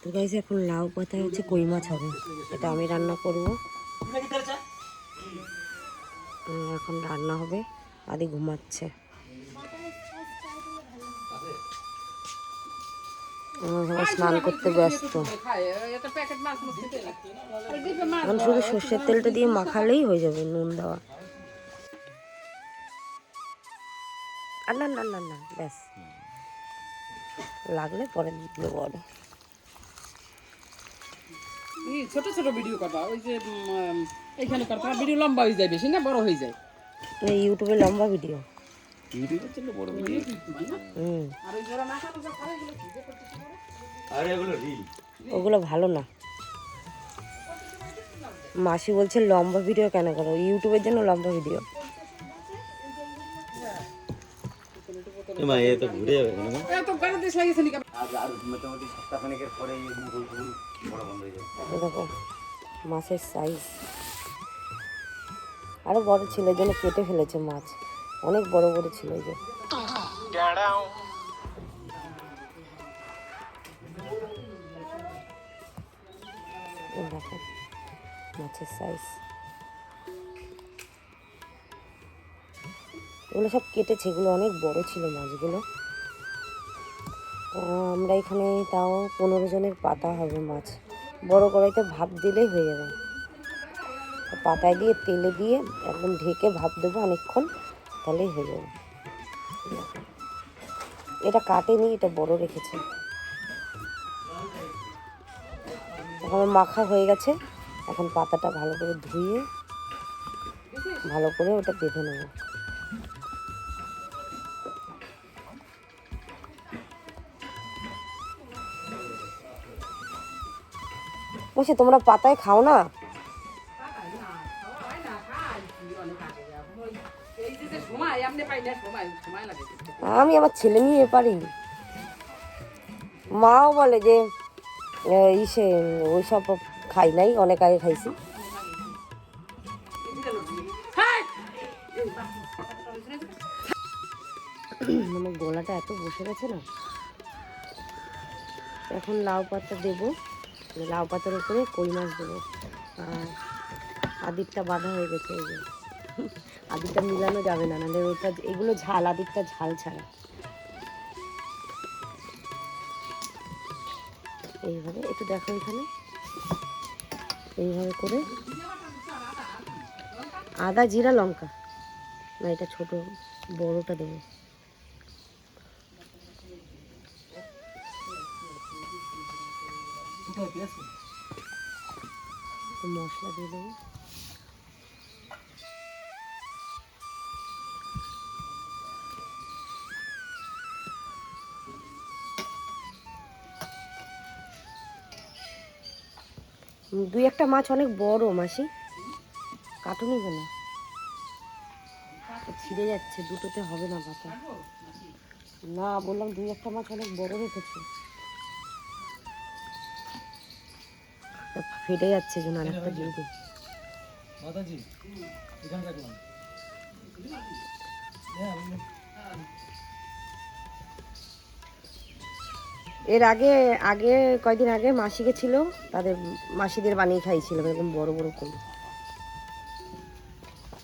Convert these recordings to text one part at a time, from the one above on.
তো গাইস এখন লাউ পাতায় হচ্ছে কই মাছ হবে, এটা আমি রান্না করব। এখন রান্না হবে, আদি ঘুমাচ্ছে। স্নান করতে ব্যস্ত, এখন শুধু সর্ষের তেলটা দিয়ে মাখালেই হয়ে যাবে, নুন দেওয়া। আর না না না না, ব্যাস, লাগলে পরে দেবো আরো। ছোট ছোট ভিডিও করবা, ওই যে এইখানে করতে ভিডিও লম্বা হয়ে যায়, বেশি না বড় হয়ে যায়। ইউটিউবে লম্বা ভিডিও, ইউটিউবের জন্য বড় ভিডিও। আর ওই জোড়া না খানো সব খারাপ, এগুলো কি যে করতেছ বড়? আরে এগুলো রিল, ওগুলো ভালো না। মাসি বলছে লম্বা ভিডিও কেন করো, ইউটিউবের জন্য লম্বা ভিডিও। মা এ তো ঘুরে যাবে না, এত গাড়ি দেশ লাগিয়েছে নি। আর মোটামুটি সপ্তাহখানেকের পরে এই মুখগুলো বড় বন্ধ হয়ে যাবে। দেখো মাছের সাইজ আরো বড় ছিল, এই জন্য কেটে ফেলেছে মাছ, অনেক বড় বড় ছিল। এই যে দেখো মাছের সাইজ, এগুলো সব কেটেছে, এগুলো অনেক বড় ছিল মাছগুলো। আমরা এখানে তাও 15 জনের পাতা হবে মাছ, বড় কড়াইতে ভাপ দিলেই হয়ে যাবে। পাতায় দিয়ে তেলে দিয়ে একদম ঢেকে ভাপ দেবো অনেকক্ষণ, তাহলেই হয়ে যাবে। এটা কাটেনি, এটা বড় রেখেছে। এখন মাখা হয়ে গেছে, এখন পাতাটা ভালো করে ধুয়ে ভালো করে ওটা বেঁধে নেব। বলছি তোমরা পাতায় খাও না? আমি আমার ছেলে নিয়ে পারি, মাও বলে যে ইসে ওইসব খাই নাই, অনেক আগে খাইছি। আমার গলাটা এত বসে গেছে না। এখন লাউ পাতা দেবো, লাউ পাতার উপরে কই মাছ দেবো। আর আদিরটা বাঁধা হয়ে গেছে, এই যে আদিরটা মিলানো যাবে না, নাহলে ওটা, এগুলো ঝাল, আদিরটা ঝাল ছাড়া। এইভাবে একটু দেখো এখানে, এইভাবে করে আদা জিরা লঙ্কা, না এটা ছোট, বড়টা দেবো। মশলা দিয়ে দেবো, দুই একটা মাছ অনেক বড়, মাসি কাটুনি কেন, ছিঁড়ে যাচ্ছে, দুটোতে হবে না পাতা। না বললাম দুই একটা মাছ অনেক বড় রেখেছে, ফেটে যাচ্ছে, যেন আর একটা দিয়ে দিই। এর আগে আগে কয়দিন আগে মাসি গেছিল, তাদের মাসিদের বানিয়ে খাইছিলাম, এরকম বড় বড় করে,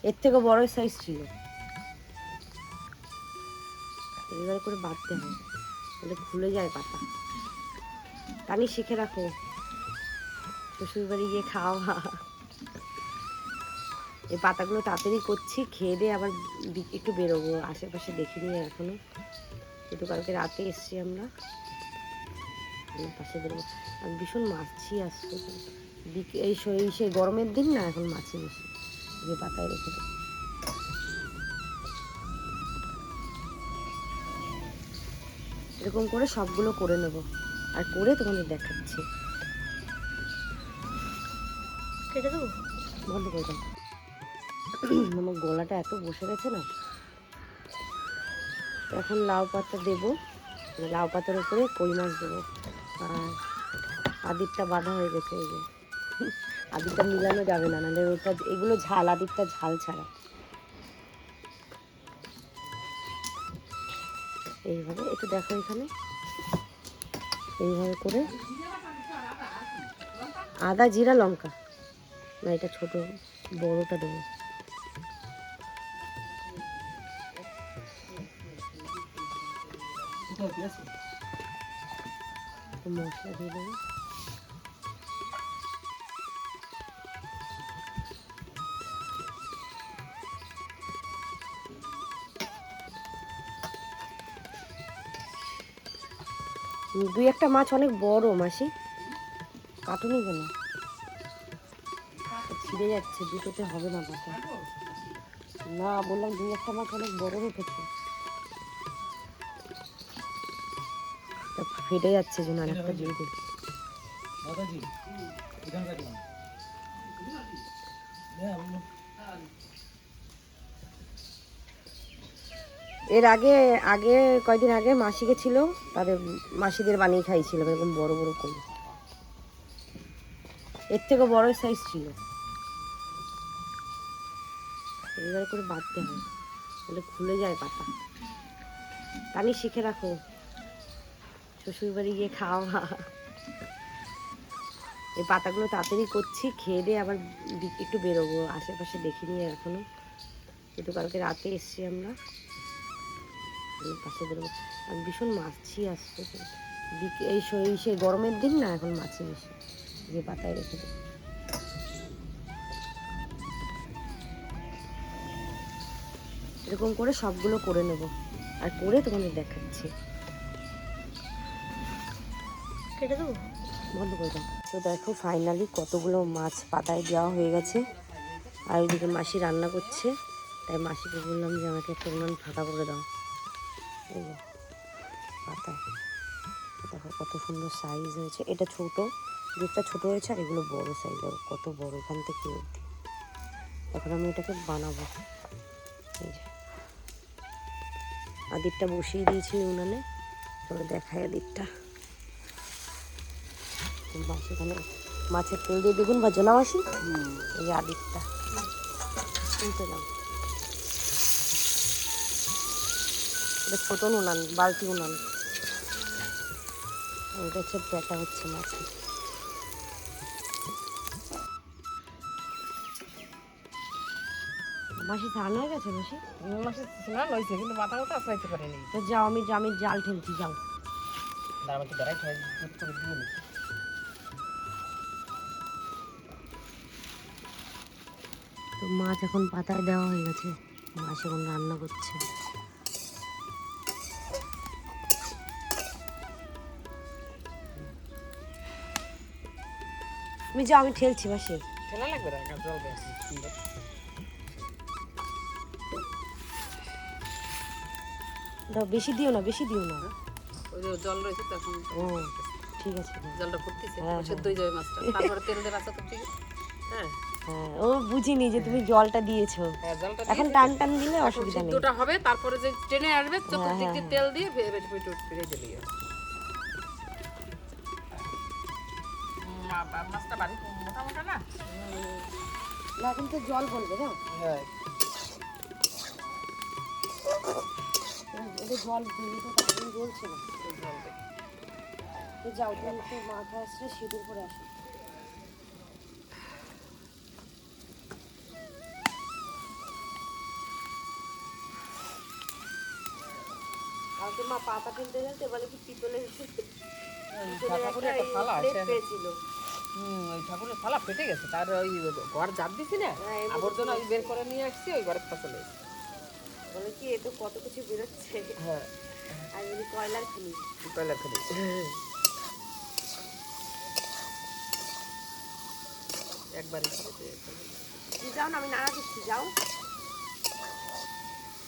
এর থেকে বড় সাইজ ছিল। এইভাবে করে বাঁধতে হয়, তাহলে খুলে যায় পাতা। টানি শিখে রাখো, শ্বশুর বাড়ি গিয়ে খাওয়া। এই পাতাগুলো তাড়াতাড়ি করছি, খেয়ে দিয়ে আবার একটু বেরোবো, আশেপাশে দেখিনি এখনো, কিন্তু কালকে রাতে এসছি আমরা, পাশে বেরোবো। আর ভীষণ মাছি আসছে, এই সেই গরমের দিন না, এখন মাছি বেশি, যে পাতায় রেখে দেবো। এরকম করে সবগুলো করে নেব, আর করে তোমাদের দেখাচ্ছি। কেটে দেবো, বন্ধ করে দাও। আমার গলাটা এত বসে গেছে না। এখন লাউ পাতা দেবো, লাউ পাতার উপরে কই মাছ দেবো। আর আদিরটা বাঁধা হয়ে গেছে, এই যে আদিরটা মিলানো যাবে না, নাহলে ওটা, এগুলো ঝাল, আদিরটা ঝাল ছাড়া। এইভাবে একটু দেখো এখানে, এইভাবে করে আদা জিরা লঙ্কা, না এটা ছোট, বড়টা দেবো। মশলা দিয়ে দেবো। দুই একটা মাছ অনেক বড় মাসি, কাটুনি কেন? ছিঁড়ে যাচ্ছে, দুটোতে হবে না পাতা। না বললাম দুই একটা মাছ অনেক বড় রেখেছে, ফেটে যাচ্ছে যেন আরেকটা দিয়ে দিই। এর আগে আগে কয়দিন আগে মাসি গেছিল, তাদের মাসিদের বানিয়ে খাইছিল এরকম বড় বড় কই, এর থেকে বড় সাইজ ছিল। এবার করে বাঁধতে হয়, তাহলে খুলে যায় পাতা। টানি শিখে রাখো, শ্বশুর বাড়ি গিয়ে খাওয়া। এই পাতাগুলো তাড়াতাড়ি করছি, খেয়ে দিয়ে আবার একটু বেরোবো, আশেপাশে দেখিনি এখনো, কিন্তু কালকে রাতে এসছি আমরা, পাশে বেরোবো। আর ভীষণ মাছি আসছে, এই সেই গরমের দিন না, এখন মাছি বেশি, যে পাতায় রেখে দেবো। এরকম করে সবগুলো করে নেব, আর করে তোমাদের দেখাচ্ছি। কেটে দেবো, বন্ধ করে দাও। তো দেখো ফাইনালি কতগুলো মাছ পাতায় দেওয়া হয়ে গেছে, আর ওইদিকে মাসি রান্না করছে, তাই মাসিকে বললাম যে আমাকে একটা উনান ফাঁকা করে দাও। এই যে পাতায় দেখো কত সুন্দর সাইজ হয়েছে, এটা ছোট, যেটা ছোট হয়েছে, আর এগুলো বড় সাইজ, আর কত বড় এখান থেকে অবধি। এখন আমি এটাকে বানাবো। এই যে আদিরটা বসিয়ে দিয়েছি উনানে, চলো দেখায় আদিরটা। এখানে মাছের তেল দিয়ে বেগুন ভাজো না মাসি, এই যে আদিরটা তুলতে দাও। এটা ছোট উনান, বালতি উনান, এটা হচ্ছে পেটা হচ্ছে মাছের। মাসি স্নান হয়ে গেছে মাসি? মাসে স্নান হয়েছে, কিন্তু মাথা মতো আসলাইতে পারেনি। তো যাও, আমি জাল ঠেলছি, যাও। আমাকে দাঁড়াই খাই দুধ করে দিয়ে নি। তো মাছ এখন পাতায় দেওয়া হয়ে গেছে, মাছ এখন রান্না করছে। তুমি যাও, আমি ঠেলছি মাসি। ঠেলা লাগবে না, জল বেশ সুন্দর। দাও, বেশি দিও না, বেশি দিও না। ওই যে জল রয়েছে তখন। ও ঠিক আছে, জলটা ফুটতেছে, হ্যাঁ, সেদ্ধ হয়ে যাবে মাছটা, তারপরে তেল দিয়ে রাখা তো ঠিক। হ্যাঁ হ্যাঁ, ও বুঝিনি যে তুমি জলটা দিয়েছো, হ্যাঁ, জলটা এখন টান টান দিলে অসুবিধা নেই। সিদ্ধটা হবে, তারপরে যে টেনে আসবে চতুর্দিক দিয়ে তেল দিয়ে ফিরে দিলেই হবে। মাছটা বাড়ি মোটা মোটা না, না কিন্তু জল বলবে না, হ্যাঁ এটা জল দিলে তো তাড়াতাড়ি জ্বলছে না। জল দেয়। তো যাও, তুমি তো মাথা আসলে সিঁদুর করে আসো। কালকে মা পাতা ফেলতে গেছে, বলে কি পিতলের ঠাকুরের একটা থালা আছে। পেয়েছিল। ওই ঠাকুরের থালা ফেটে গেছে, তার ওই ঘর জাপ দিছি না, হ্যাঁ, আবর্জনা ওই বের করে নিয়ে আসছি, ওই ঘরের ফসলে। বলে কি এ তো কত কিছু বেরোচ্ছে, হ্যাঁ আর বলি কয়লার খুলি। কয়লা ফেলে একবারই ফেলেছে। তুমি যাও না, আমি নাড়া দিচ্ছি, যাও।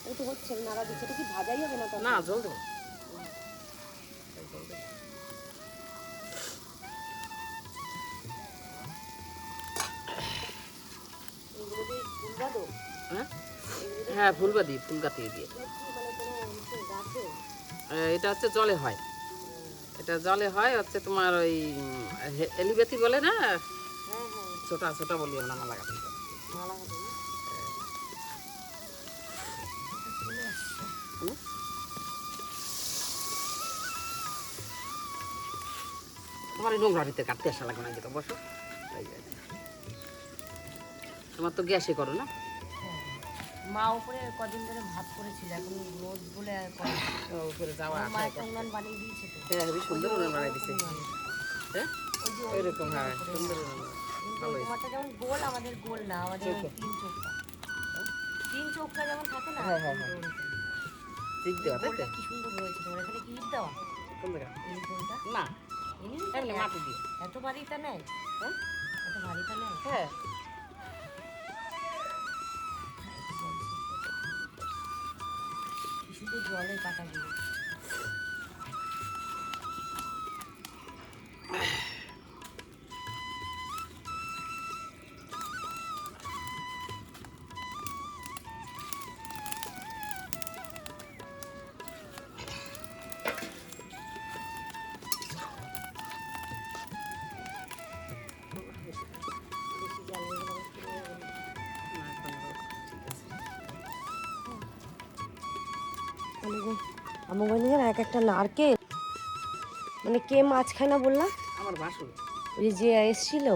এই তো হচ্ছে, আমি নাড়া দিচ্ছি, এটা কি ভাজাই হবে না? না জল দেবো। এগুলো দিয়ে ফুল বাঁধো? হ্যাঁ হ্যাঁ, ফুলবাদি ফুল গাতিয়ে দিয়ে। মানে কোনো গাছে? এটা হচ্ছে জলে হয়, এটা জলে হয় হচ্ছে তোমার ওই এলিবেতি বলে না, হ্যাঁ হ্যাঁ, ছোটা ছোটা বলি আমরা, মালা গাঁথি। মালা হবে না? তোমার এই নোংরা ভিতরে কাটতে আসা লাগবে না, যেটা বসো। এই যে। তোমার তো গ্যাসে করো না? মা উপরে কদিন ধরে ভাত করেছিল, এখন রোদ বলে আর করে না। উপরে যাওয়া আমার মা আসা একটা উনান বানিয়ে দিয়েছে তো। হ্যাঁ, হেবি সুন্দর উনান বানাই দিছে। হ্যাঁ ওই যে ওইরকম, হ্যাঁ সুন্দর উনান। ভালো হয়েছে। তোমারটা যেমন গোল, আমাদের গোল না, আমাদের ওই তিন চৌকা যেমন থাকে না। হ্যাঁ, হ্যাঁ, হ্যাঁ। ঠিক দেওয়া, তাই তো? গোলটা কি সুন্দর রয়েছে, তোমার এখানে কি ইট দেওয়া? কোন জায়গা? এই গোলটা না, এমনি এমনি মাটি দিয়ে। এত ভারীটা নেয়? হ্যাঁ এত ভারীটা নেয়? হ্যাঁ। শুধু জলের কাটাগুলো। আমার বন্ধু এক একটা নারকেল, মানে কে মাছ খায় না বললা? আমার ভাসুর ওই যে এসছিল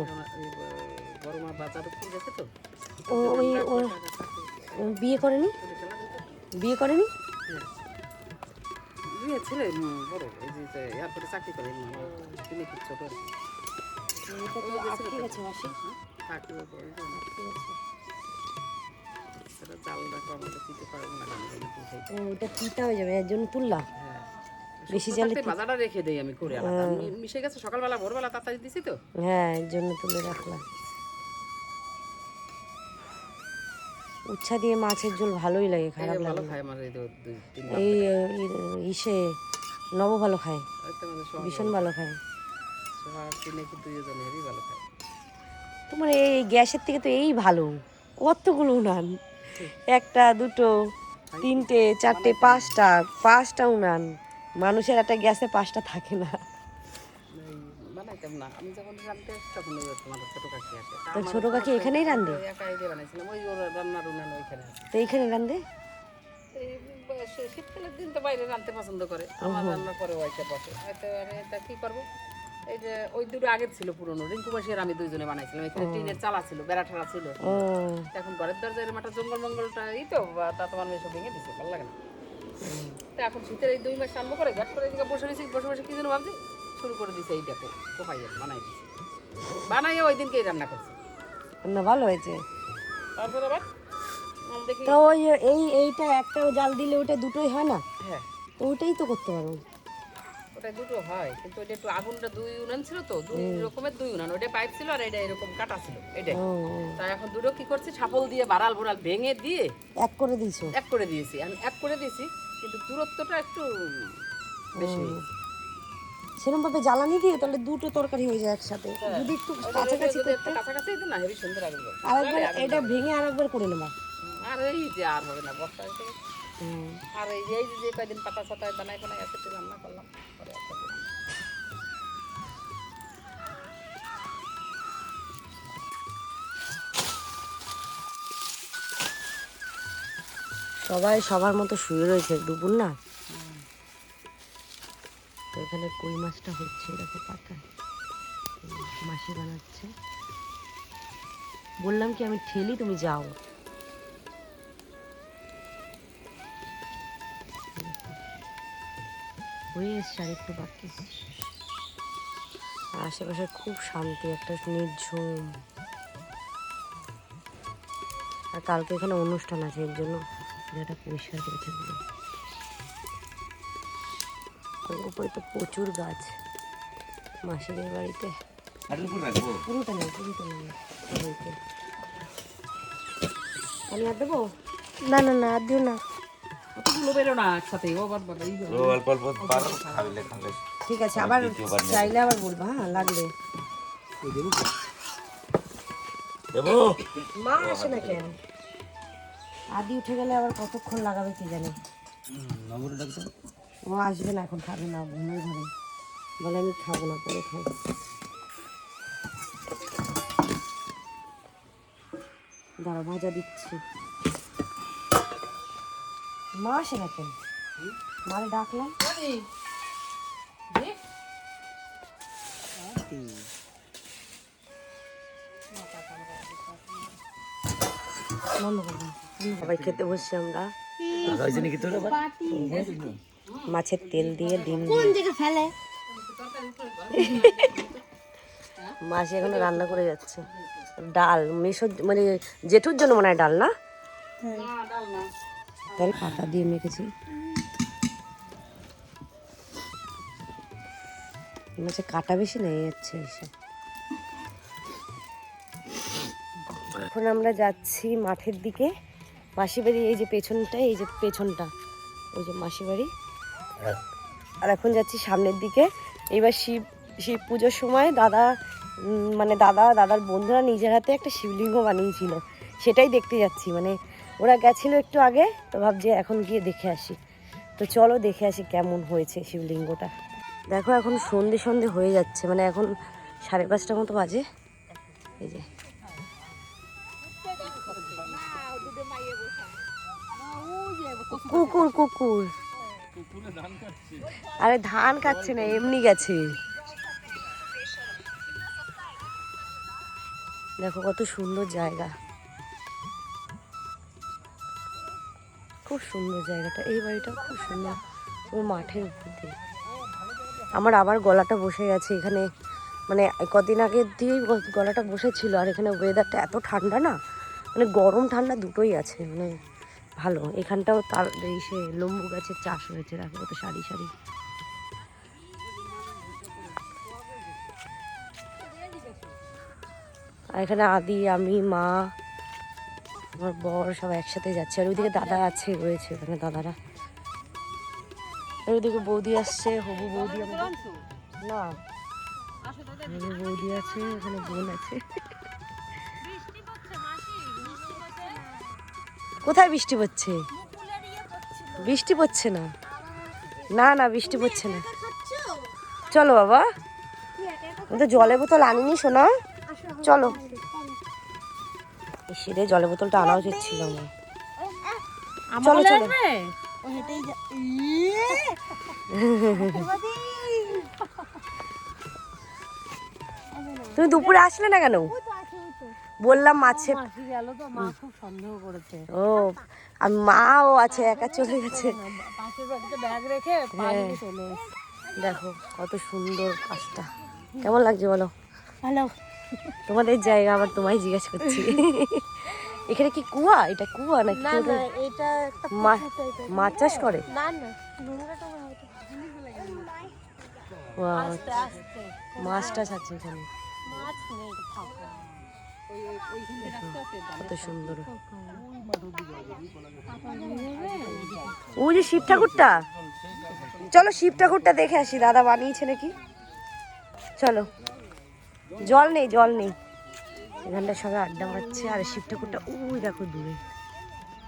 বড় মা বাজারে ফুল গেছে তো, ও, ওই ও বিয়ে করেনি? বিয়ে করেনি? বিয়ে ছেলে বড়, এই যে এয়ারপোর্টে চাকরি করে, তিনি খুব ছোট। ঠিক আছে মাসি, চাকরি করে সেটা চাল রাখো, আমাদের দিতে পারবো না। ওটা তিতা হয়ে যাবে, এর জন্য তুললা। হ্যাঁ, বেশি জালে বাজারটা রেখে দেই আমি করে আলাদা, মিশে গেছে সকালবেলা ভোরবেলা তাড়াতাড়ি দিছি তো। হ্যাঁ, এর জন্য তুলে রাখলাম। উচ্ছা দিয়ে মাছের ঝোল ভালোই লাগে, খারাপ ভালো লাগে। খায় আমার এই 2-3 এই ইসে নব ভালো খায়, ভীষণ ভালো খায়। সোহাগ কিনে কি দুইজন হেবি ভালো খায়। তোমার এই গ্যাসের থেকে তো এই ভালো, কতগুলো উনান, একটা দুটো তিনটে চারটে পাঁচটা উনান। মানুষের একটা গ্যাসে 5টা থাকে না। বানাইতাম না আমি যখন রাঁধতে আসি, তখন ওই তোমার ছোট কাকি আসে। তো ছোট কাকি এখানেই রান্ধে? একাই দিয়ে বানাইছিলাম, ওই ওর রান্নার উনান ওইখানে আছে। তো এইখানে রান্ধে? এই শীতকালের দিন তো বাইরে রাঁধতে পছন্দ করে, আমার রান্না করে ওইটা বসে হয়তো। আমি তা কি করবো, এই যে ওই দুটো আগের ছিল পুরনো, রিঙ্কু মাসি আর আমি দুইজনে বানাইছিলাম। এখানে টিনের চালা ছিল, বেড়া ঠেলা ছিল। ও, এখন ঘরের দরজার মাঠা জঙ্গল মঙ্গলটা এই তো, তা তোমার মেয়ে সব ভেঙে দিচ্ছে, ভালো লাগে না। তো এখন শীতের এই 2 মাস আনবো করে ঘাট করে এদিকে বসে রয়েছি, বসে বসে কি যেন ভাবছি, শুরু করে দিছে এই দেখো কোপাইয়া বানাই দিচ্ছে, বানাইয়া ওই দিনকেই রান্না করছে। না ভালো হয়েছে। তারপর আবার দেখি, তো ওই এইটা একটা জাল দিলে ওটা দুটোই হয় না? হ্যাঁ তো ওটাই তো করতে পারো। ওটা দুটো হয়, কিন্তু ওইটা একটু আগুনটা 2 উনান ছিল তো, 2 রকমের 2 উনান, ওইটা পাইপ ছিল আর এটা এরকম কাটা ছিল এটাই। ও, তাই এখন দুটো কি করছি, ছাপল দিয়ে বাড়াল বোড়াল ভেঙে দিয়ে এক করে দিয়েছো? এক করে দিয়েছি। আমি এক করে দিয়েছি, কিন্তু দূরত্বটা একটু বেশি হয়ে গেছে। সেরকম ভাবে জ্বালানি দিয়ে তাহলে দুটো তরকারি হয়ে যায় একসাথে। যদি একটু কাছাকাছি যদি করতে, একটু কাছাকাছি দিত না, হেবি সুন্দর আগুন করে। আরেকবার এটা ভেঙে আরেকবার করে নেবা। আর এই যে আর হবে না বর্ষা এসে গেছে। আর এই যে কয়দিন পাতা সাতায় বানাই বানাই আছে, একটু রান্না করলাম, পরে একটা দিলাম। সবাই সবার মতো শুয়ে রয়েছে, দুপুর না তো। এখানে কই মাছটা হচ্ছে, দেখো পাতা মাসি বানাচ্ছে। বললাম কি আমি ঠেলি, তুমি যাও। হয়ে এসছে, আর একটু বাকি। আশেপাশে খুব শান্তি, একটা নির্ঝুম। আর কালকে এখানে অনুষ্ঠান আছে, এর জন্য জায়গাটা পরিষ্কার করে থাকবে। উপরে তো প্রচুর গাছ মাসিদের বাড়িতে। পুরোটা নেই, পুরোটা নেই সবাইকে। আমি আর দেবো? না না না, আর দিও না। অতগুলো বেরো না একসাথে, ও আবার বাবা এই অল্প অল্প পারো, খাইলে খাবে। ঠিক আছে, আবার চাইলে আবার বলবো, হ্যাঁ লাগলে। দেবো মা আসে না কেন? আদি উঠে গেলে আবার কতক্ষণ লাগাবে কি জানে। ও আসবে না, এখন খাবে না, ঘুমের ঘরে বলে আমি খাবো না, পরে খাবো। দাঁড়া, ভাজা দিচ্ছি। মা আসে না কেন? মারে ডাকলাম। সবাই খেতে বসছি আমরা। হয়েছে নাকি তোর আবার? মাছের তেল দিয়ে ডিম ফেলে মাছ এখনো রান্না করে যাচ্ছে। ডাল মেশো মানে জেঠুর জন্য মনে হয় ডাল না, তাহলে পাতা দিয়ে মেখেছি। মাছে কাটা বেশি নেই যাচ্ছে এসে। এখন আমরা যাচ্ছি মাঠের দিকে, মাসি বাড়ি এই যে পেছনটা, এই যে পেছনটা ওই যে মাসি বাড়ি। আর এখন যাচ্ছি সামনের দিকে। এবার শিব পুজোর সময় দাদা মানে দাদার বন্ধুরা নিজের হাতে একটা শিবলিঙ্গ বানিয়েছিল, সেটাই দেখতে যাচ্ছি। মানে ওরা গেছিল একটু আগে, তো ভাবছি এখন গিয়ে দেখে আসি। তো চলো দেখে আসি কেমন হয়েছে শিবলিঙ্গটা। দেখো এখন সন্ধে হয়ে যাচ্ছে, মানে এখন 5:30 মতো বাজে। এই যে কুকুর আরে ধান কাটছে না, এমনি গেছে। দেখো কত সুন্দর জায়গা, খুব সুন্দর জায়গাটা। এই বাড়িটা খুব সুন্দর, ওই মাঠের উপর দিয়ে। আমার আবার গলাটা বসে গেছে এখানে, মানে কদিন আগে দিয়েই গলাটা বসেছিল। আর এখানে ওয়েদারটা এত ঠান্ডা না, মানে গরম ঠান্ডা দুটোই আছে, মানে ভালো। এখানটাও তার এই সে লম্বু গাছের চাষ হয়েছে, দেখো কত সারি সারি। আর এখানে আদি, আমি, মা, আমার বর সব একসাথে যাচ্ছে। আর ওইদিকে দাদা আছে, রয়েছে ওখানে দাদারা। আর ওইদিকে বৌদি আসছে, হবু বৌদি আমাদের না, হবু বৌদি আছে, ওখানে বোন আছে। কোথায় বৃষ্টি পড়ছে? বৃষ্টি পড়ছে না, না না বৃষ্টি পড়ছে না। চলো বাবা, আমি তো জলের বোতল আনিনি শোনা, চলো। সেরে জলের বোতলটা আনা উচিত ছিল আমার। চলো চলো। তুমি দুপুরে আসলে না কেন? বললাম মাছের গেল তো মা খুব সন্দেহ করেছে। ও আর মাও আছে, একা চলে গেছে। পাশের বাড়িতে ব্যাগ রেখে চলে এসেছে। দেখো কত সুন্দর কাজটা, কেমন লাগছে বলো? ভালো। তোমাদের জায়গা, আবার তোমায় জিজ্ঞেস করছি। এখানে কি কুয়া? এটা কুয়া নাকি? না না, এটা একটা মাছ চাষ করে? না না, নোংরাটা হয়তো ওয়াও, আস্তে আস্তে মাছ টাছ আছে এখানে, মাছ নেই, ফাঁকা। ওইখানে রাস্তা আছে, কত সুন্দর। ওই যে শিব ঠাকুরটা, চলো শিব ঠাকুরটা দেখে আসি, দাদা বানিয়েছে নাকি। চলো। জল নেই, জল নেই। এখানটা সবাই আড্ডা মারছে। আর শিব ঠাকুরটা ওই দেখো দূরে,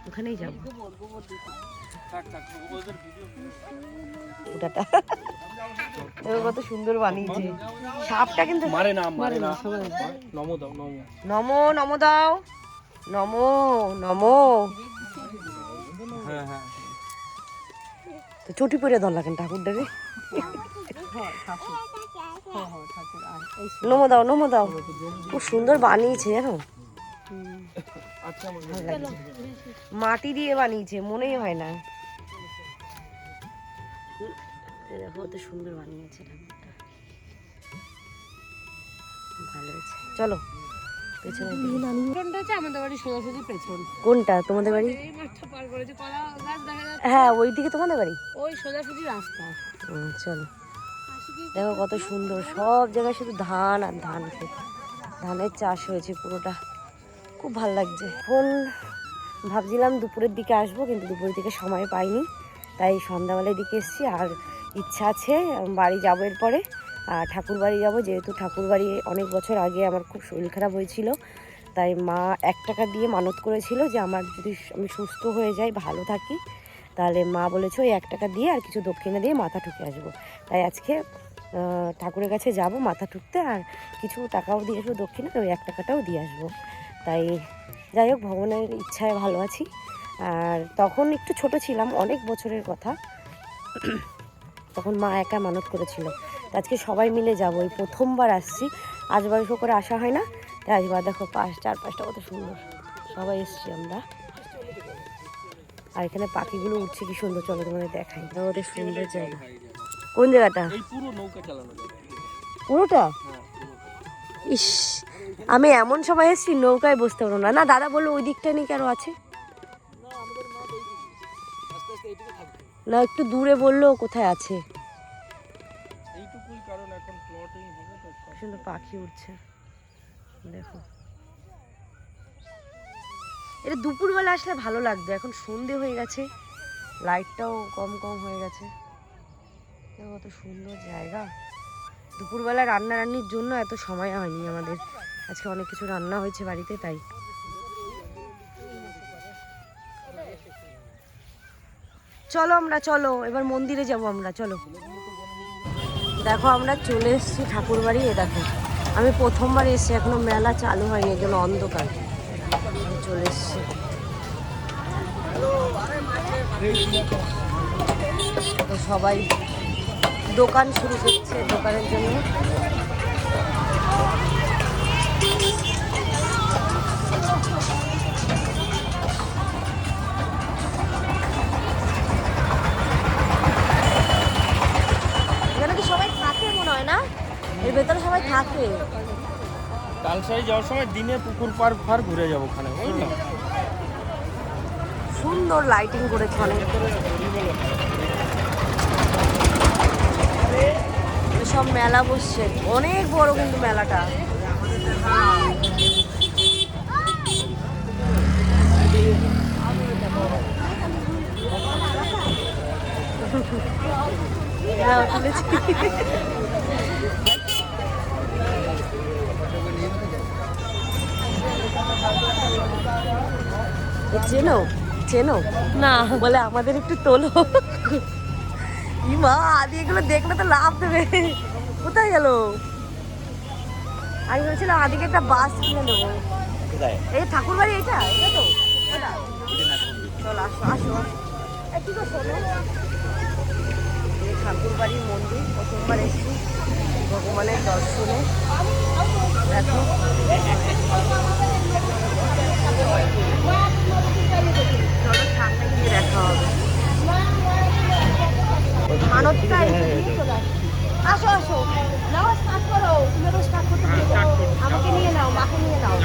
ওখানেই যাবো। ওটাটা কত সুন্দর বানিয়েছে। সাপটা কিন্তু মারে না নমো দাও, নমো নমো দাও, নমো নমো। হ্যাঁ হ্যাঁ, তো চটি পরে ধরলা কেন ঠাকুরটাকে? নমো দাও, নমো দাও। খুব সুন্দর বানিয়েছে জানো, ভালো লাগছে। মাটি দিয়ে বানিয়েছে, মনেই হয় না। দেখো কত সুন্দর বানিয়েছে ঠাকুরটা, ভালো হয়েছে। চলো পেছনে দিকে। আমাদের বাড়ি সোজাসুজি পেছন। কোনটা তোমাদের বাড়ি? এই মাঠটা পার করে যে কলা গাছ দেখা যাচ্ছে, হ্যাঁ ওইদিকে তোমাদের বাড়ি। ওই সোজাসুজি রাস্তা। চলো দেখো কত সুন্দর, সব জায়গায় শুধু ধান আর ধান ক্ষেত, ধানের চাষ হয়েছে পুরোটা, খুব ভালো লাগছে। এখন ভাবছিলাম দুপুরের দিকে আসবো, কিন্তু দুপুরের দিকে সময় পাইনি, তাই সন্ধ্যাবেলার দিকে এসেছি। আর ইচ্ছা আছে বাড়ি যাবো এরপরে, ঠাকুর বাড়ি যাবো, যেহেতু ঠাকুর বাড়ি অনেক বছর আগে আমার খুব শরীর খারাপ হয়েছিল, তাই মা 1 টাকা দিয়ে মানত করেছিল যে আমার যদি আমি সুস্থ হয়ে যাই, ভালো থাকি, তাহলে মা বলেছে ওই 1 টাকা দিয়ে আর কিছু দক্ষিণা দিয়ে মাথা ঠুকে আসবো। তাই আজকে ঠাকুরের কাছে যাব মাথা ঠুকতে, আর কিছু টাকাও দিয়ে আসবো দক্ষিণে, ওই 1 টাকাটাও দিয়ে আসবো। তাই যাই হোক, ভগবানের ইচ্ছায় ভালো আছি। আর তখন একটু ছোট ছিলাম, অনেক বছরের কথা, তখন মা একা মানত করেছিল তো আজকে সবাই মিলে যাব, এই প্রথমবার আসছি, আজবার করে আসা হয় না, তাই আজবার দেখো চারপাশটা কত সুন্দর, সবাই এসছি আমরা। আর এখানে পাখিগুলো উঠছে কি সুন্দর, চলো তোমাদের দেখাই, ওদের সুন্দর জায়গা। কোন জায়গাটা? পুরো নৌকা চালানো যায়। পুরোটা? ইস, আমি এমন সময় এসেছি নৌকায় বসতে পারবো না। না দাদা বললো ওই দিকটা নাকি আরো আছে, না একটু দূরে বললো কোথায় আছে। সুন্দর পাখি উঠছে দেখো, এটা দুপুরবেলা আসলে ভালো লাগবে, এখন সন্ধে হয়ে গেছে, লাইটটাও কম কম হয়ে গেছে। কত সুন্দর জায়গা। দুপুরবেলা রান্নার জন্য এত সময় হয়নি আমাদের, আজকে অনেক কিছু রান্না হয়েছে বাড়িতে, তাই। চলো আমরা, চলো এবার মন্দিরে যাব আমরা, চলো। দেখো আমরা চলে এসেছি ঠাকুর বাড়ি। এ দেখো আমি প্রথমবার এসেছি, এখনো মেলা চালু হয়নি, এজন্য অন্ধকার। চলে এসেছি, তো সবাই দোকান শুরু করছে, দোকানের জন্য। এখানে কি সবাই থাকে মনে হয় না, এর ভেতরে সবাই থাকে। তালসাই যাওয়ার সময় দিনে পুকুর পার ঘুরে যাবো ওখানে, বুঝলাম। সুন্দর লাইটিং করেছে অনেক, সব মেলা বসছে, অনেক বড় কিন্তু মেলাটা। চেনো চেনো না, বলে আমাদের একটু তোলো। মা আদি এগুলো দেখলে তো লাভ দেবে। কোথায় গেল? আমি বলছিলাম আদিকে একটা বাস কিনে নেবো। এই ঠাকুর বাড়ি, এটা এটা তো চল, আসো আসো। কি করছো? এই ঠাকুর বাড়ির মন্দির, প্রথমবার এসেছি ভগবানের দর্শনে। দেখো চলো সামনে গিয়ে দেখা হবে। মানবটা আসো আসো, নাও স্টার্ট করো, তুমি তো স্টার্ট করতে পারো, আমাকে নিয়ে নাও, মাকে নিয়ে নাও।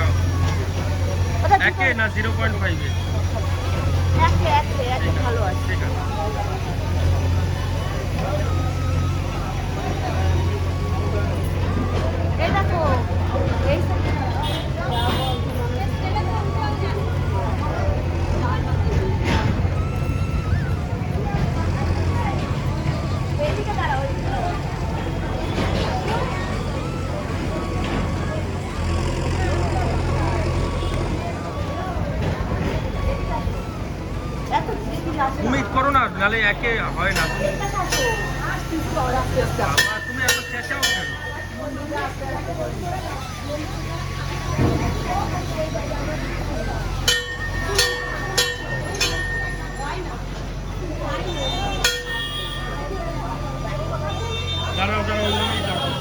একে না 0.5 একে ভালো আছে। এই দেখো এই তুমি করো না, নালে একে হয় না। তুমি এত চেঁচাও কেন? দাঁড়াও দাঁড়াও, ওই জন্যই দাঁড়াও।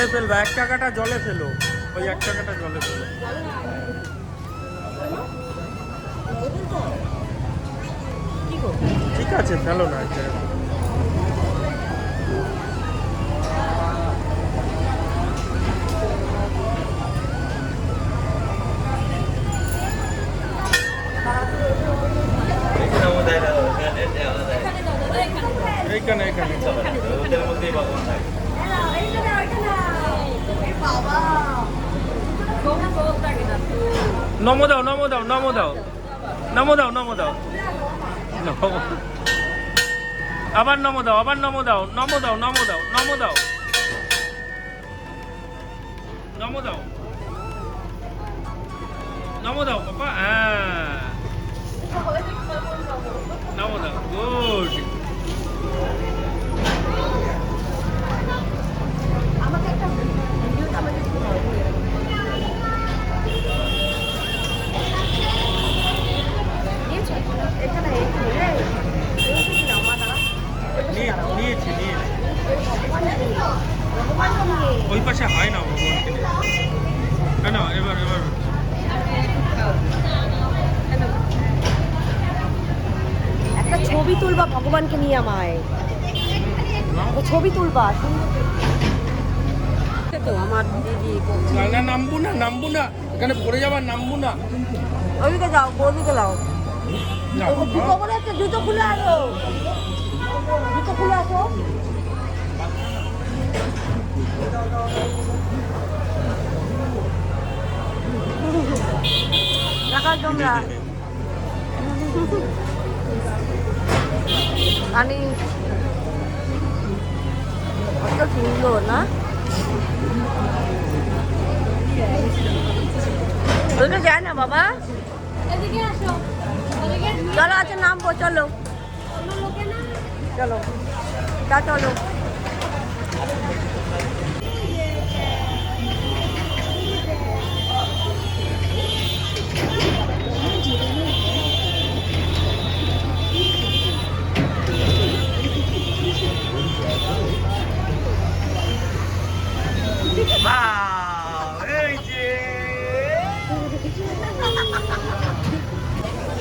জলে ফেলবা, 1 টাকাটা জলে ফেলো, ওই 1 টাকাটা জলে ফেলো। ঠিক আছে, ফেলো না এটা। এইখানে এইখানে নমো দাও, নমো দাও, নমো দাও, নমো দাও, নমো দাও, নমো। আবার নমো দাও, আবার নমো দাও, নমো দাও, নমো দাও, নমো দাও, নমো দাও, নমো দাও পাপা। হ্যাঁ, নমো দাও, গুড। নিয়েছি, নিয়েছি। ওই পাশে হয় না ভগবানকে নিয়ে। হ্যাঁ না, এবার এবার একটা ছবি তুলবা ভগবানকে নিয়ে আমায়, একটা ছবি তুলবা তো আমার দিদি। না না, নামবো না, নামবো না, এখানে পড়ে যাবার, নামবো না। ওইদিকে যাও, ওইদিকে যাও। না, জুতো পরে একটা জুতো খুলে আসো, জুতো খুলে আসো। দেখাও তোমরা আমি কত সুন্দর না? ওইটা যায় না বাবা, চলো আচ্ছা নামবো, চলো চলো তা চলো।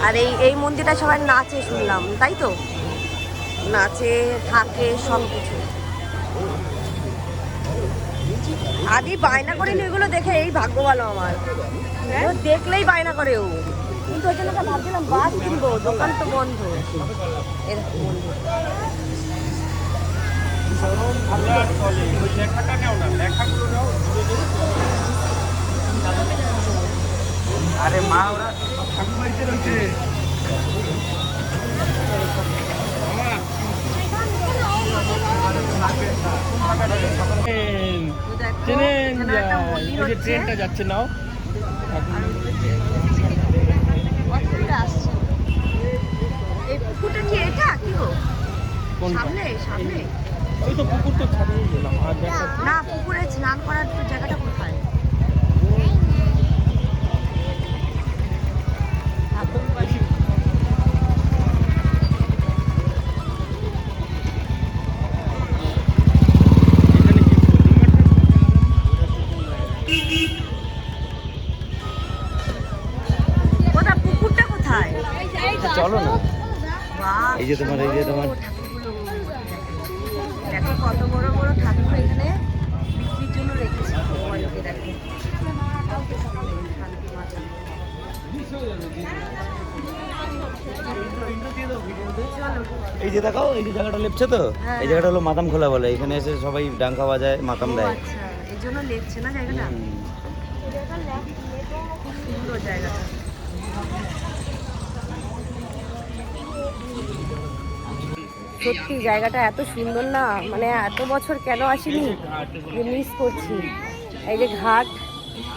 আর এই মন্দিরটা সবাই নাচে শুনলাম, তাই তো? নাচে থাকে সব কিছু। আদি বায়না করেনি ওইগুলো দেখে, এই ভাগ্য ভালো আমার, ও দেখলেই বায়না করে ও। কিন্তু ওই জন্য তো ভাবছিলাম বাস কিনবো, দোকান তো বন্ধ। এরকম মন্দির লেখাটা নেও না, লেখাগুলো নাও। আরে মা, ওরা ঠাকুর বাড়িতে রয়েছে। ট্রেনটা যাচ্ছে, নাও। এই পুকুরটা কি এটা কি গো? সামনে সামনে ওই তো পুকুর তো ছাড়িয়ে গেলাম আর দেখা। না, পুকুরে স্নান করার তো জায়গাটা কোথায়? কোথা পুকুরটা কোথায়? চলো না, বাহ, এই যে তোমার, এই যে তোমার দেখো কত বড় বড় ঠাকুর এখানে বিক্রির জন্য রেখেছে ভগবানকে। দেখো শান্তি মাতা। এই যে দেখাও, এই যে জায়গাটা লেপছে তো, হ্যাঁ, এই জায়গাটা হলো মাতাম খোলা বলে। এখানে এসে সবাই ডাঙ্কা বাজায়, মাতাম ও দেয়। আচ্ছা, এই জন্য লেখছে না জায়গাটা। খুব সুন্দর জায়গাটা। সত্যি জায়গাটা এত সুন্দর না, মানে এত বছর কেন আসিনি, মিস করছি। এই যে ঘাট,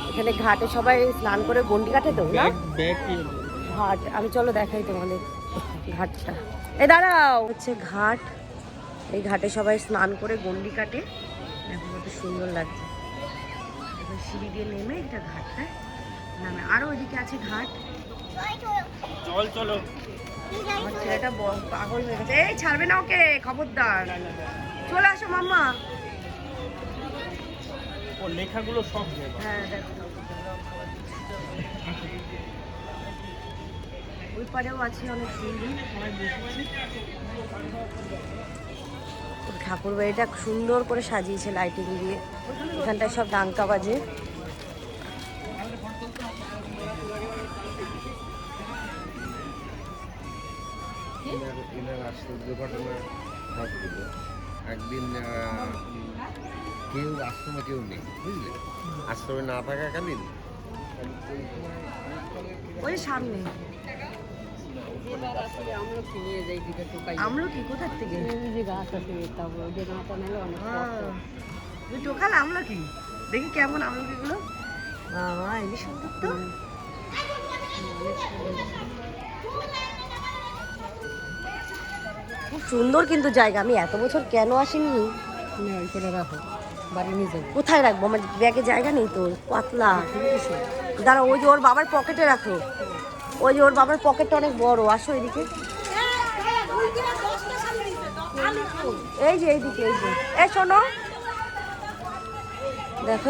এখানে ঘাটে সবাই স্নান করে গন্ডি কাটে তো না? ঘাট, আমি চলো দেখাই তোমাদের ঘাটটা। এই দাঁড়াও, হচ্ছে ঘাট। এই ঘাটে সবাই স্নান করে গন্ডি কাটে। দেখো কত সুন্দর লাগছে। এবার সিঁড়ি দিয়ে নেমে এটা ঘাট, হ্যাঁ নামে। আরও ওইদিকে আছে ঘাট। চল চলো। আমার ছেলেটা পাগল হয়ে গেছে। এই ছাড়বে না ওকে, খবরদার। চলে আসো মাম্মা। লেখাগুলো সব দেবা। হ্যাঁ দেখো ওই পারেও আছে অনেক সুন্দর, সবাই বসেছি। ঠাকুর বাড়িটা সুন্দর করে সাজিয়েছে লাইটিং দিয়ে, এখানটায় সব ডাঙ্কা বাজে। এনার আশ্চর্য ঘটনা ঘটছিল একদিন। কেউ আশ্রমে কেউ নেই, বুঝলে, আশ্রমে না থাকাকালীন ওই সামনে এবার আসলে আমরা নিয়ে যাই দিকে টোকাই, আমরা কি কোথার থেকে যে গাছ আছে তারপর ওই যে গাঁটা নেলে অনেক কষ্ট। টোকাল আমলা কি দেখি কেমন আমলকিগুলো, এমনি সুন্দর তো। খুব সুন্দর কিন্তু জায়গা, আমি এত বছর কেন আসিনি। ওই করে রাখো, বাড়ি নিয়ে যাবো। কোথায় রাখবো, আমার ব্যাগে জায়গা নেই তো, পাতলা। দাঁড়া, ওই যে ওর বাবার পকেটে রাখো, ওই যে ওর বাবার পকেটটা অনেক বড়, আসো এদিকে। এই যে এইদিকে, এই যে এই শোনো, দেখো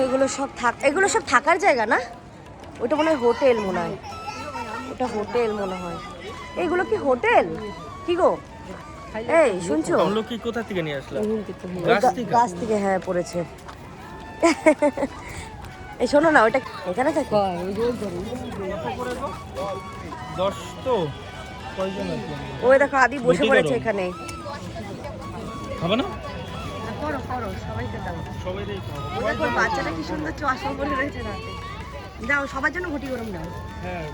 এগুলো সব থাকার জায়গা না, ওটা মনে হয় হোটেল, মনে হয় ওটা হোটেল মনে হয়। এইগুলো কি হোটেল কি গো? এই শুনছো, আমলকি কোথা থেকে নিয়ে আসলাম? গাছ থেকে, হ্যাঁ পড়েছে। এই শোনো না, ওটা এখানে থাকে। 10 তো কয়জন আছে? ওই দেখো আদি বসে পড়েছে এখানে। হবে না? করো করো, সবাইকে দাও। সবাই দেই খাবো। ওই দেখো বাচ্চাটা কি সুন্দর চশমা পরে রয়েছে রাতে। দাও সবার জন্য ঘটি গরম দাও। হ্যাঁ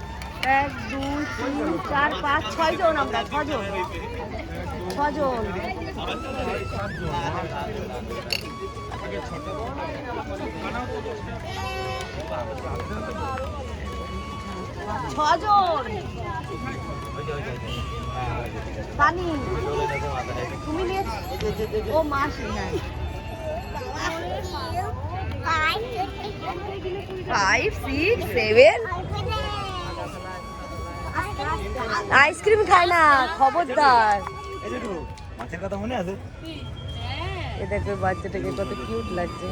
1 2 3 4 5 6 জন, আমরা 6 জন। 6 জন। 6 জন। পানি তুমি নিয়ে, ও মাসি, হ্যাঁ 5 6 7। আইসক্রিম খায় না, খবরদার। মাছের কথা মনে আছে? এ দেখো বাচ্চাটাকে কত কিউট লাগছে।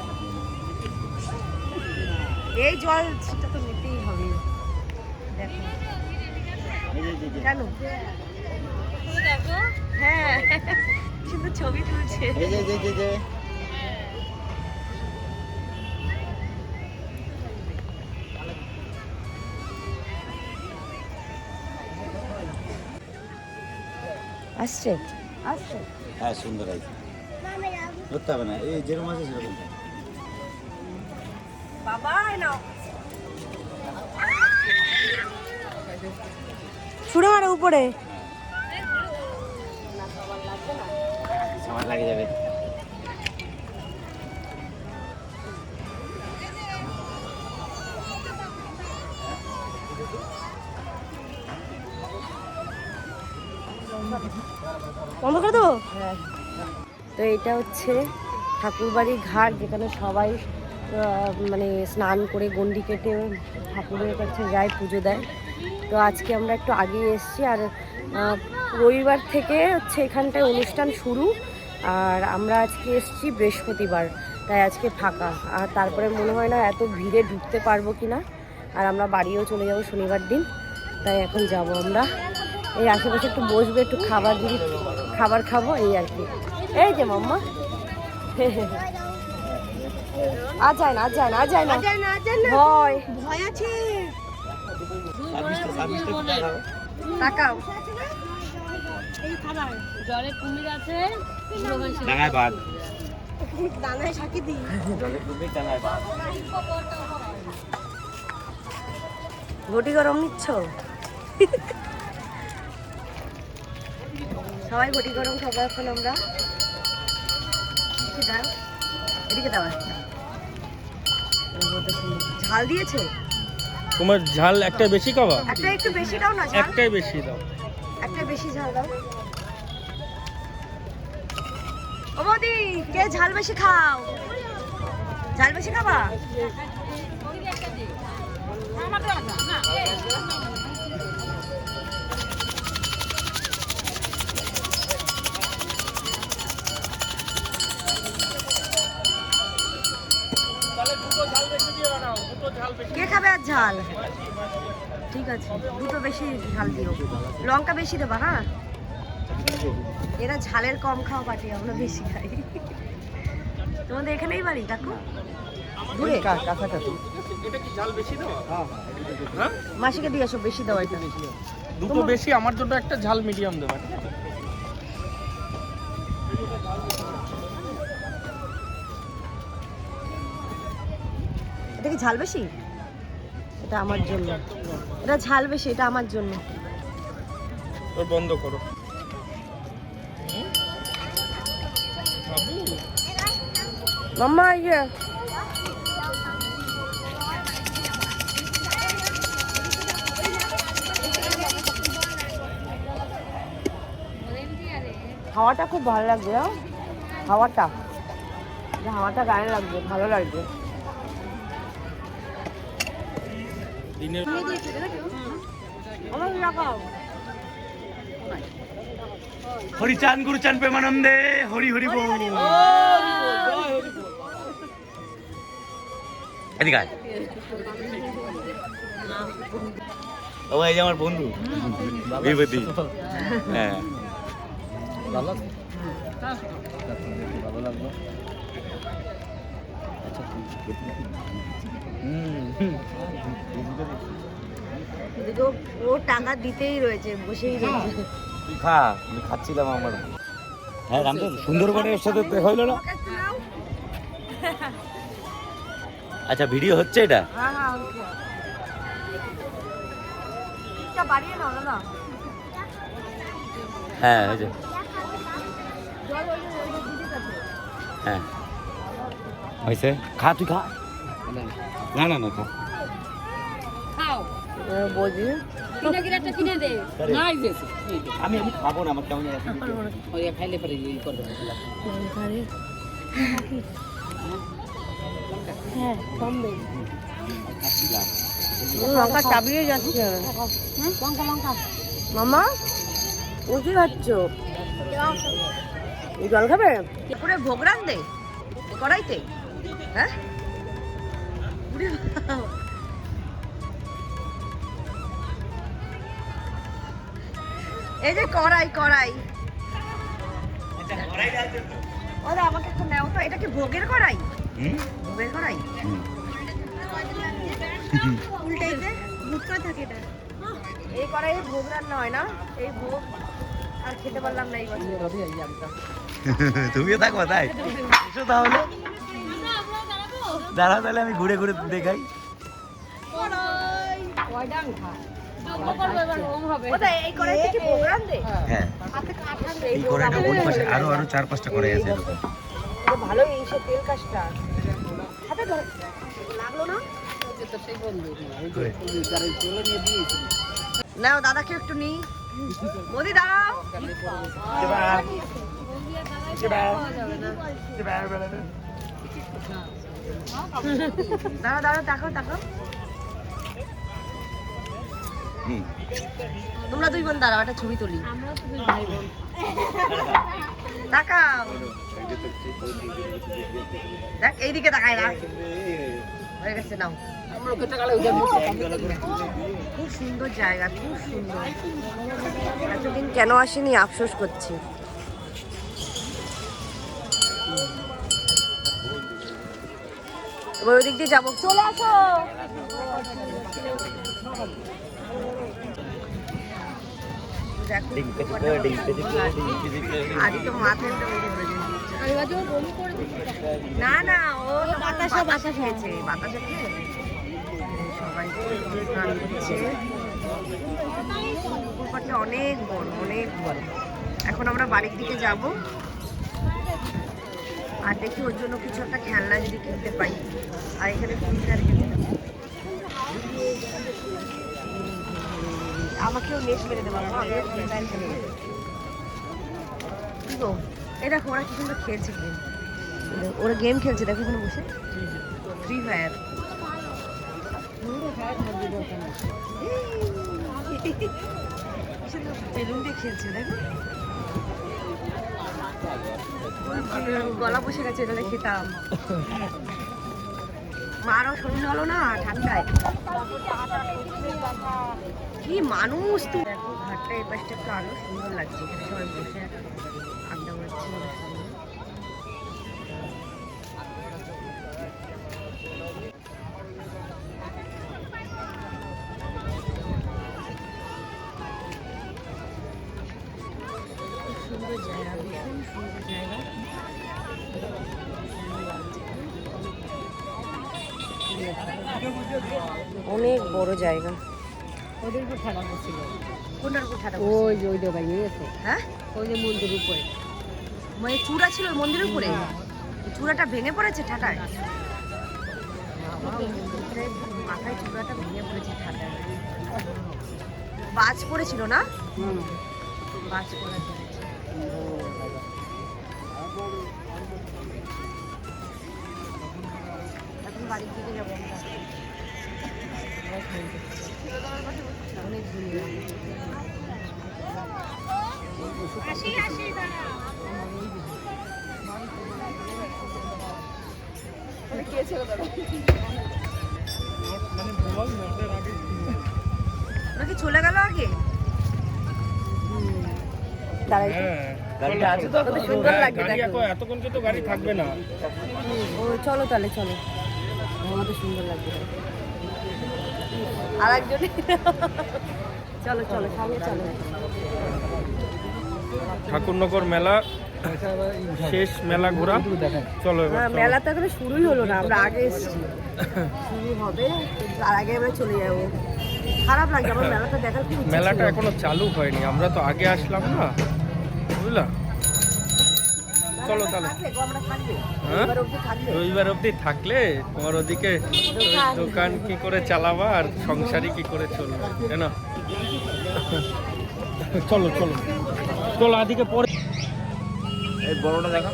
এই জল সেটা তো নিতেই হবে, দেখো কেন, হ্যাঁ কিন্তু ছবি তুলছে। আসছে আসছে। হ্যাঁ সুন্দর আছে, ধরতে হবে না, এই যেরকম আছে সেরকম। বাবা নাও, ছুড়ে মারো উপরে। সময় লাগে যাবে। বন্ধ করে দেবো। তো এটা হচ্ছে ঠাকুরবাড়ির ঘাট, যেখানে সবাই মানে স্নান করে গন্ডি কেটে ঠাকুরের কাছে যায়, পুজো দেয়। তো আজকে আমরা একটু আগে এসেছি, আর রবিবার থেকে হচ্ছে এখানটায় অনুষ্ঠান শুরু, আর আমরা আজকে এসেছি বৃহস্পতিবার, তাই আজকে ফাঁকা। আর তারপরে মনে হয় না এত ভিড়ে ঢুকতে পারবো কি না, আর আমরা বাড়িও চলে যাব শনিবার দিন, তাই এখন যাব আমরা। এই আশেপাশে একটু বসবো, একটু খাবার খাবো, এই আর কি। এই যে মাম্মা, আর যায় না, ভয় আছে। তাকাও, জলে কুমির আছে, ডাঙায় বাঘ, দানায় সাকি দিই। জলে কুমির, ডাঙায় বাঘ। ঘটি গরম নিচ্ছ? সবাই ঘটি গরম খাবো এখন আমরা। এদিকে দাও, ঝাল দিয়েছে। তোমার ঝাল একটা বেশি খাওয়া? একটা একটু বেশি দাও না, ঝাল একটাই বেশি দাও। একটা বেশি ঝাল দাও। ও বৌদি, কে ঝাল বেশি খাও? ঝাল বেশি খাবা? কে খাবে আর ঝাল? ঠিক আছে, দুটো বেশি ঝাল দিও, লঙ্কা বেশি দেবা। হ্যাঁ, এরা ঝালের কম খাওয়া পার্টি, আমরা বেশি খাই। তোমাদের এখানেই বাড়ি কাকু? দূরে? কাছাকাছি। হ্যাঁ মাসিকে দিয়ে আসো, বেশি দাও এটা। দুটো বেশি, আমার জন্য একটা ঝাল মিডিয়াম দেবা। এটা কি ঝাল বেশি? এটা আমার জন্য। এটা ঝাল বেশি, এটা আমার জন্য। তোর বন্ধ করো। মাম্মা ইয়ে হাওয়াটা খুব ভালো লাগছে। হাওয়াটা হাওয়াটা গায়ে লাগবে, ভালো লাগবে। দিনের আমার লাগাও। হরি চান গুরু চান প্রেমানন্দে, হরি হরি বল। এদিকে আয়। ও এই যে আমার বন্ধু বিভূতি। হ্যাঁ ভালো লাগলো। দুটো ও টাকা দিতেই রয়েছে, বসেই রয়েছে। তুই খা, আমি খাচ্ছিলাম আমার। হ্যাঁ রামদেব, সুন্দরবনের সাথে হইলো না? আচ্ছা ভিডিও হচ্ছে এটা? হ্যাঁ হ্যাঁ, এটা বাড়িয়ে নাও দাদা। হ্যাঁ হয়েছে। হ্যাঁ হয়েছে, খা তুই খা। না না না খা। বৌদি আমি খাবো না, আমার কেমন আছে। খাইলে পরে করবে। হ্যাঁ কমবে, লঙ্কা চাবিয়ে যাচ্ছে। মামা ও কি খাচ্ছ? জল খাবে? পুরো ভোগ রাঁধতে কড়াইতে? হ্যাঁ এই যে কড়াই কড়াই, ওরা আমাকে একটু নেও তো। এটা কি ভোগের কড়াই? ভোগের কড়াই উল্টাইতে ভোগ করে থাকে এটা। এই কড়াইয়ে ভোগ রান্না হয় না? এই ভোগ আর খেতে পারলাম না এই বছর। তুমিও থাকবো তাই? এসো তাহলে, দাঁড়া তাহলে আমি ঘুরে ঘুরে দেখাই। এই কড়াইতে কি ভোগ রাঁধে? হ্যাঁ এই কড়াইটা ওই পাশে আরো 4-5টা কড়াই আছে এরকম। ভালো এই সে তেল কাজটা হাতে ধরে লাগলো না? সেই বন্ধু চলে নিয়ে দিয়েছি। নাও দাদাকে একটু নি। মোদি দাঁড়াও, দাঁড়াও দাঁড়াও, তাকাও তাকাও। তোমরা দুই বোন দাঁড়াও, একটা ছবি তুলি। তাকাও, দেখ এইদিকে তাকায় না। হয়ে গেছে, নাও। খুব সুন্দর জায়গা, খুব সুন্দর। এতদিন কেন আসেনি আফসোস করছি। এবার ওই দিক দিয়ে যাবো, চলে আসো। আজই তো মাথায় না না, ও বাতাসা বাতাসা খেয়েছে, বাতাসা খেয়ে সবাই স্নান করছে। পুকুরপাড়টা অনেক বড়, অনেক বড়। এখন আমরা বাড়ির দিকে যাব আর দেখি ওর জন্য কিছু একটা খেলনা যদি কিনতে পাই। আর এখানে ফ্রিজার আমাকেও নেট মেরে দেবো না, আমিও ফ্রি ফায়ার খেলে নেবো। কি গো, এই দেখো ওরা কি সুন্দর খেলছে গেম। ওরা গেম খেলছে, দেখো এখানে বসে ফ্রি ফায়ার। বেলুন দিয়ে খেলছে, দেখো গলা বসে গেছে, এখানে খেতাম। মারও শরীর হলো না ঠান্ডায়। কি মানুষ তুই! দেখো ঘাটটা এই পাশটা একটু আরো সুন্দর লাগছে, এখানে সবাই বসে আড্ডা মারছে ওদের সঙ্গে। খুব সুন্দর জায়গা, ভীষণ সুন্দর জায়গা। অনেক বড় জায়গা। ওদের উপর ঠাড়া পড়ছিল। কোনটার উপর ঠাডা? ওই যে ওইটা ভেঙে গেছে। হ্যাঁ, ওই যে মন্দিরের উপরে। মানে চূড়া ছিল ওই মন্দিরের উপরে, চূড়াটা ভেঙে পড়েছে ঠাটায়। মাথায় চূড়াটা ভেঙে পড়েছে ঠাটায়। বাজ পড়েছিল না? বাজ পড়ে পড়েছে। এখন বাড়ির দিকে যাবো আমরা। অনেক দূরে। ওরা কি চলে গেল আগে? দাঁড়াই তো। গাড়িটা আছে তো? কত সুন্দর লাগবে গাড়ি দেখো। এত কোন তো গাড়ি থাকবে না। ও চলো তাহলে চলো, আমাদের সুন্দর লাগবে। আর একজন চলো চলো সামনে চলো। ঠাকুরনগর মেলা শেষ, মেলা ঘোরা। চলো এবার হ্যাঁ, চলো। মেলা তো এখনো শুরুই হলো না, আমরা আগে এসেছি। শুরু হবে তার আগে আমরা চলে যাবো। খারাপ লাগছে আমার মেলাটা দেখার খুব ইচ্ছে মেলাটা ছিল। এখনো চালু হয়নি, আমরা তো আগে আসলাম না, বুঝলা? চলো তাহলে। থাকলে গো, আমরা থাকবে হ্যাঁ? এবার অবধি থাকবে। রবিবার অবধি থাকলে তোমার ওদিকে ওই দোকান কি করে চালাবা আর সংসারই কি করে চলবে, তাই না? চলো চলো চলো আদিকে পরে। এই বড়টা দেখো।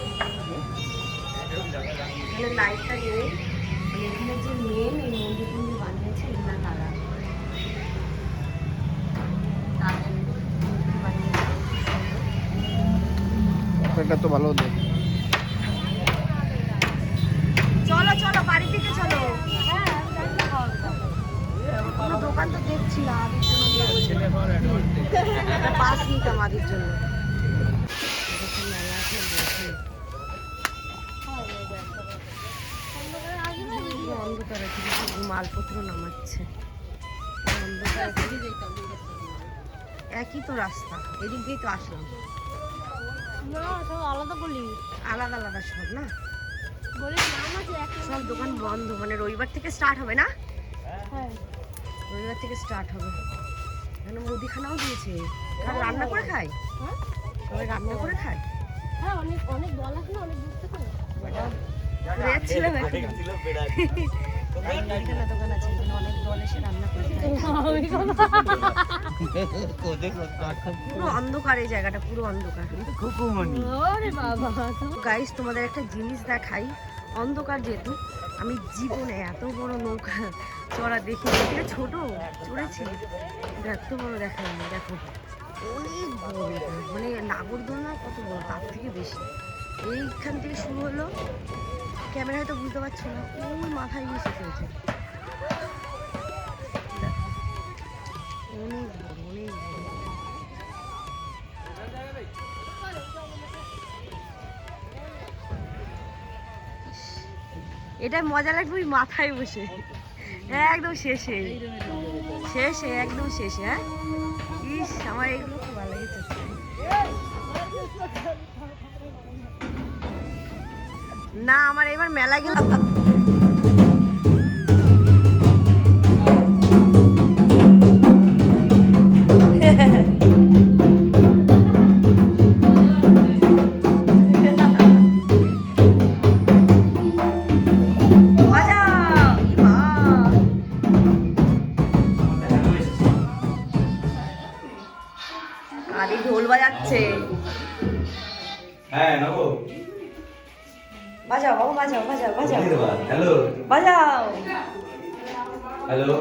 এখানে লাইটটা দিয়ে মানে এখানে যে মেন এই মন্দির টন্দির বানিয়েছে এগুলা তারা তাদের মূর্তি বানিয়েছে। এটা তো ভালো দেখ। চলো চলো বাড়ি থেকে চলো। কোনো দোকান তো দেখছি না, আদির জন্য একটা পাস নিতাম আদির জন্য। দেখুন মেলা আছে, বসে। অন্ধকারে থেকে শুধু মালপত্র নামাচ্ছে। অন্ধকারে একই তো রাস্তা, এদিক দিয়েই তো আসলাম। না সব আলাদা বলি আলাদা আলাদা সব না, বলি নাম আছে সব দোকান বন্ধ। মানে রবিবার থেকে স্টার্ট হবে না? হ্যাঁ রবিবার থেকে স্টার্ট হবে। এখানে মুদিখানাও দিয়েছে। আর রান্না করে খায়, হ্যাঁ সবাই রান্না করে খায়। হ্যাঁ অনেক অনেক দল আছে না, অনেক দূর থেকে ঘুরে যাচ্ছিলাম এখন। মুদিখানা দোকান আছে, এখানে অনেক দল এসে রান্না করে খায়। পুরো অন্ধকার এই জায়গাটা, পুরো অন্ধকার। ওরে বাবা গাইস তোমাদের একটা জিনিস দেখাই, অন্ধকার যেহেতু আমি জীবনে এত বড় নৌকা চড়া দেখি, এটা ছোট চড়েছি, এত বড় দেখায়নি। দেখো অনেক বড় এটা, মানে নাগরদোলনা কত বড় তার থেকে বেশি। এইখান থেকে শুরু হলো, ক্যামেরা হয়তো বুঝতে পারছো না, ওই মাথায় গিয়ে শেষ হয়েছে। অনেক বড় অনেক বড়। এটা মজা লাগবে ওই মাথায় বসে, একদম শেষে শেষে একদম শেষে। হ্যাঁ ইস, আমার এগুলো খুব ভালো লেগেছে। না আমার এবার মেলা গেলাম। আদি ঢোল বাজাচ্ছে। হ্যাঁ নবো। বাজাও বাবা, বাজাও বাজাও বাজাও হ্যালো। বাজাও। হ্যালো।